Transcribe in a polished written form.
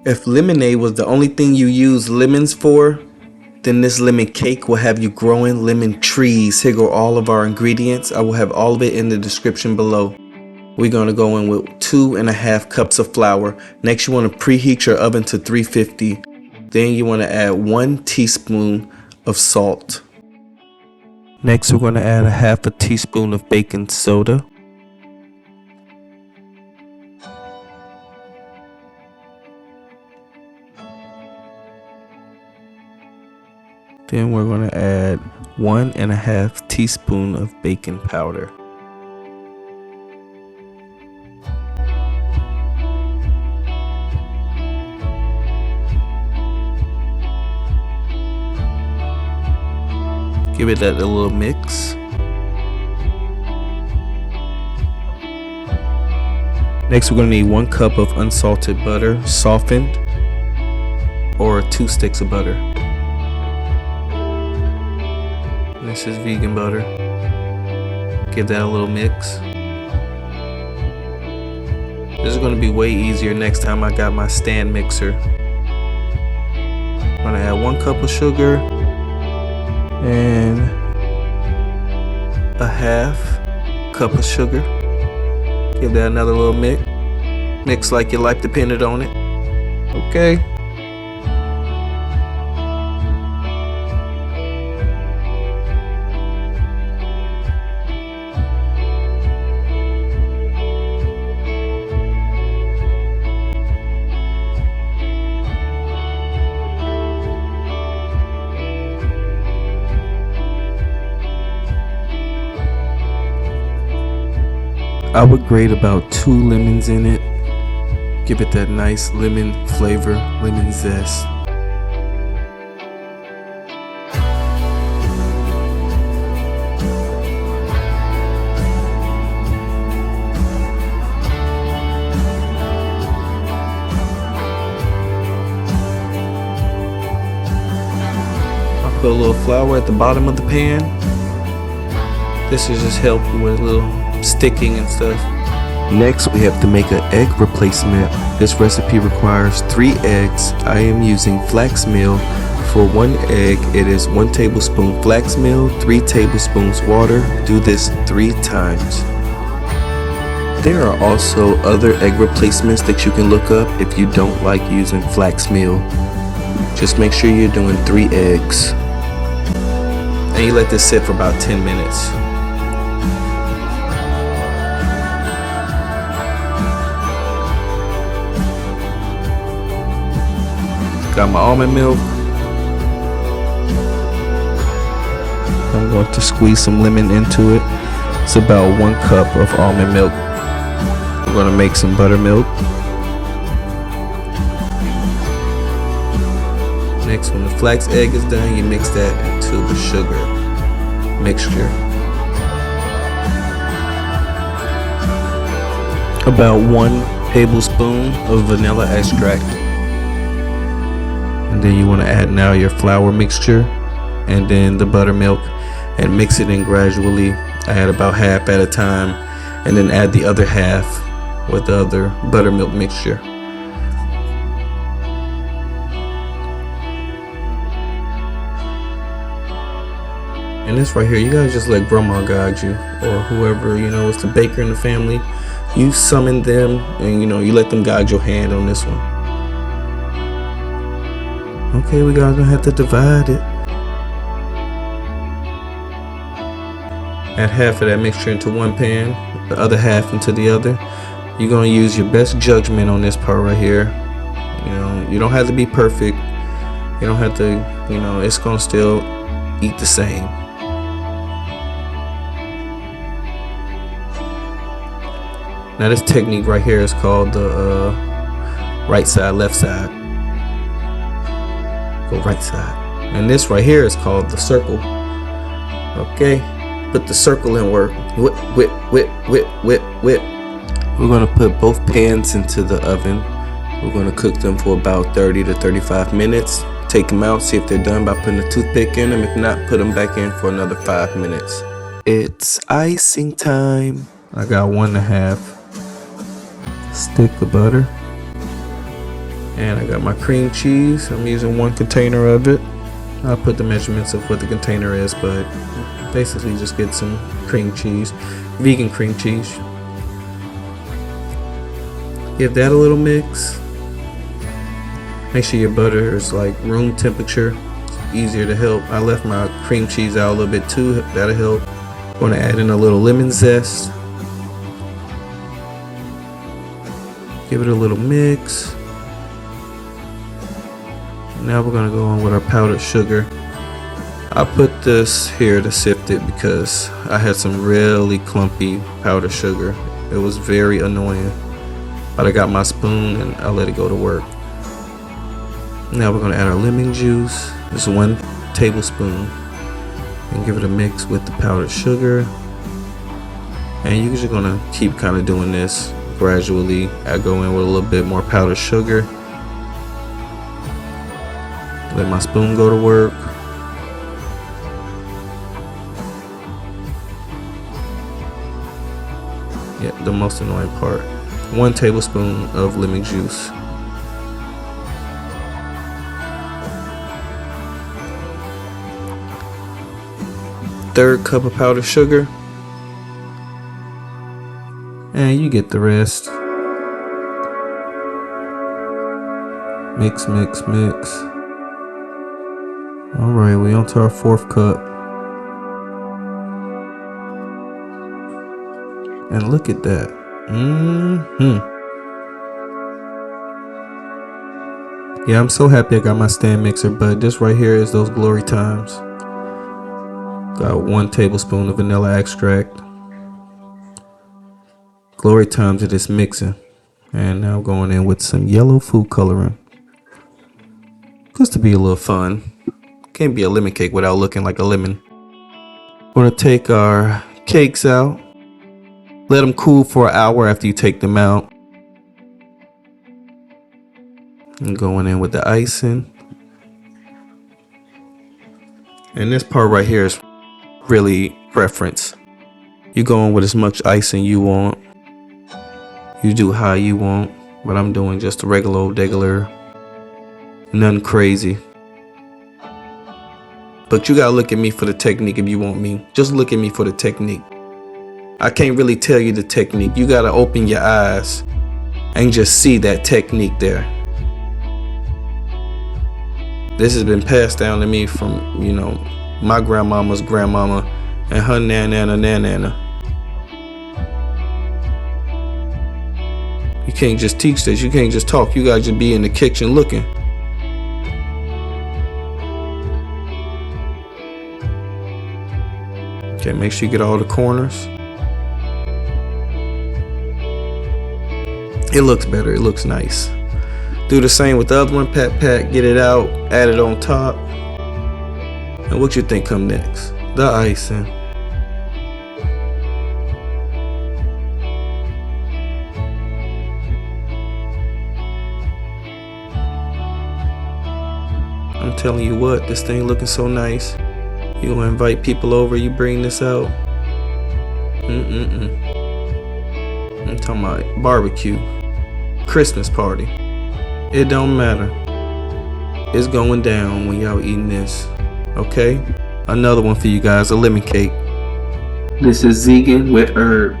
If lemonade was the only thing you use lemons for, then this lemon cake will have you growing lemon trees. Here go all of our ingredients. I will have all of it in the description below. We're going to go in with 2.5 cups of flour. Next, you want to preheat your oven to 350. Then you want to add 1 teaspoon of salt. Next, we're going to add 1/2 teaspoon of baking soda. Then we're going to add 1.5 teaspoon of baking powder. Give it that little mix. Next, we're going to need 1 cup of unsalted butter, softened, or 2 sticks of butter. This is vegan butter. Give that a little mix. This is going to be way easier next time I got my stand mixer. I'm going to add 1 cup of sugar and 1/2 cup of sugar. Give that another little mix. Mix like your life depended on it. Okay. I would grate about 2 lemons in it. Give it that nice lemon flavor, lemon zest. I put a little flour at the bottom of the pan. This will just help with a little sticking and stuff. Next, we have to make an egg replacement. This recipe requires 3 eggs. I am using flax meal. For 1 egg, it is 1 tablespoon flax meal, 3 tablespoons water. Do this 3 times. There are also other egg replacements that you can look up if you don't like using flax meal. Just make sure you're doing 3 eggs. And you let this sit for about 10 minutes. Got my almond milk. I'm going to squeeze some lemon into it. It's about 1 cup of almond milk. I'm going to make some buttermilk. Next, when the flax egg is done, you mix that into the sugar mixture. About 1 tablespoon of vanilla extract. And then you want to add now your flour mixture and then the buttermilk and mix it in gradually. Add about half at a time and then add the other half with the other buttermilk mixture. And this right here, you gotta just let grandma guide you, or whoever, you know, is the baker in the family. You summon them and, you know, you let them guide your hand on this one. Okay, we're gonna have to divide it. Add half of that mixture into one pan, the other half into the other. You're gonna use your best judgment on this part right here. You know, you don't have to be perfect. You don't have to, you know, it's gonna still eat the same. Now this technique right here is called the right side, left side. Go right side. And this right here is called the circle. Okay, put the circle in work. Whip, whip, whip, whip, whip, whip. We're gonna put both pans into the oven. We're gonna cook them for about 30 to 35 minutes. Take them out, see if they're done by putting a toothpick in them. If not, put them back in for another 5 minutes. It's icing time. I got 1.5 stick of butter. And I got my cream cheese. I'm using 1 container of it. I'll put the measurements of what the container is, but basically just get some cream cheese, vegan cream cheese. Give that a little mix. Make sure your butter is like room temperature. It's easier to help. I left my cream cheese out a little bit too. That'll help. I'm going to add in a little lemon zest. Give it a little mix. Now we're going to go on with our powdered sugar. I put this here to sift it because I had some really clumpy powdered sugar. It was very annoying. But I got my spoon and I let it go to work. Now we're going to add our lemon juice. Just 1 tablespoon. And give it a mix with the powdered sugar. And you're just going to keep kind of doing this gradually. I go in with a little bit more powdered sugar. Let my spoon go to work. Yeah, the most annoying part. 1 tablespoon of lemon juice. Third cup of powdered sugar. And you get the rest. Mix, mix, mix. Alright, we on to our 4th cup. And look at that. Yeah, I'm so happy I got my stand mixer, but this right here is those glory times. Got 1 tablespoon of vanilla extract. Glory times of this mixing. And now going in with some yellow food coloring. Just to be a little fun. Can't be a lemon cake without looking like a lemon. We're gonna take our cakes out. Let them cool for an hour after you take them out. And going in with the icing. And this part right here is really preference. You go in with as much icing you want. You do how you want. But I'm doing just a regular old degular. Nothing crazy. But you gotta look at me for the technique if you want me. Just look at me for the technique. I can't really tell you the technique. You gotta open your eyes and just see that technique there. This has been passed down to me from, you know, my grandmama's grandmama and her nana. You can't just teach this. You can't just talk. You gotta just be in the kitchen looking. Okay, make sure you get all the corners. It looks better, it looks nice. Do the same with the other one, pat, get it out, add it on top. And what you think come next? The icing. I'm telling you what, this thing looking so nice. You gonna invite people over, you bring this out. I'm talking about barbecue, Christmas party. It don't matter. It's going down when y'all eating this. Okay? Another one for you guys, a lemon cake. This is vegan with herbs.